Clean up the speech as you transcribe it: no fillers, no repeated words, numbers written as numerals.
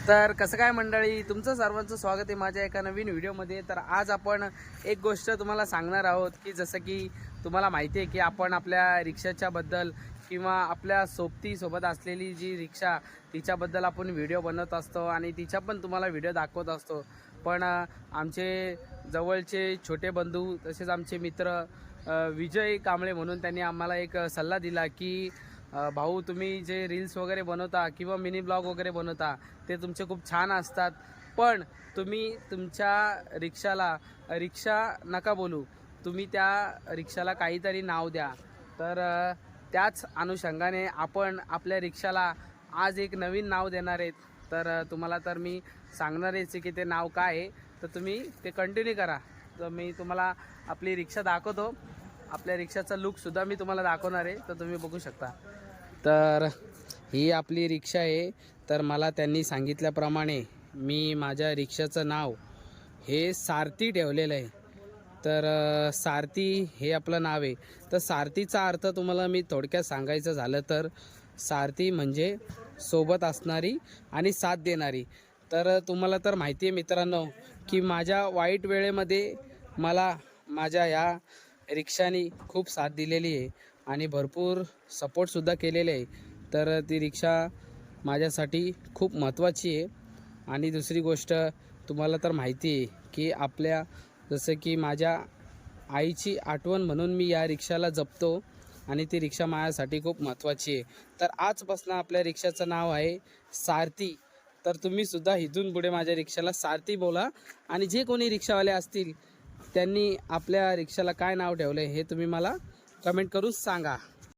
तर कसं काय मंडळी, तुमचं सर्वांचं स्वागत आहे माझ्या एका नवीन व्हिडिओमध्ये। तर आज आपण एक गोष्ट तुम्हाला सांगणार आहोत की जसं की तुम्हाला माहिती आहे की आपण आपल्या रिक्षाच्या बद्दल किंवा आपल्या सोबत असलेली जी रिक्षा तिच्याबद्दल आपण व्हिडिओ बनवत असतो आणि तिच्या पण तुम्हाला व्हिडिओ दाखवत असतो। पण आमचे जवळचे छोटे बंधू तसेच आमचे मित्र विजय कांबळे म्हणून त्यांनी आम्हाला एक सल्ला दिला की भाऊ, तुम्ही जे रील्स वगैरे बनवता किंवा मिनी ब्लॉग वगैरे बनवता ते तुमचे खूप छान असतात, पण तुम्ही तुमच्या रिक्षा नका बोलू, तुम्ही त्या रिक्षाला काहीतरी नाव द्या। तर त्याच अनुषंगाने आपण आपल्या रिक्षाला आज एक नवीन नाव देणार आहेत। तर तुम्हाला तर मी सांगणारच आहे की ते नाव काय आहे, तर तुम्ही ते कंटिन्यू करा। तर मी तुम्हाला आपली रिक्षा दाखवतो, आपल्या रिक्षाचा लुकसुद्धा मी तुम्हाला दाखवणार आहे, तर तुम्ही बघू शकता। तर ही आपली रिक्षा आहे। तर मला त्यांनी सांगितल्याप्रमाणे मी माझ्या रिक्षाचं नाव हे सारथी ठेवलेलं आहे। तर सारथी हे आपलं नाव आहे। तर सारथीचा अर्थ तुम्हाला मी थोडक्यात सांगायचं झालं तर सारथी म्हणजे सोबत असणारी आणि साथ देणारी। तर तुम्हाला तर माहिती आहे मित्रांनो की माझ्या वाईट वेळेमध्ये मला माझ्या या रिक्षाने खूप साथ दिलेली आहे आणि भरपूर सपोर्टसुद्धा केलेले आहे। तर ती रिक्षा माझ्यासाठी खूप महत्त्वाची आहे। आणि दुसरी गोष्ट तुम्हाला तर माहिती आहे की आपल्या जसं की माझ्या आईची आठवण म्हणून मी या रिक्षाला जपतो आणि ती रिक्षा माझ्यासाठी खूप महत्त्वाची आहे। तर आजपासून आपल्या रिक्षाचं नाव आहे सारथी। तर तुम्हीसुद्धा इथून पुढे माझ्या रिक्षाला सारथी बोला आणि जे कोणी रिक्षावाले असतील त्यांनी आपल्या रिक्षाला काय नाव ठेवलं हे तुम्ही मला कमेंट करून सांगा।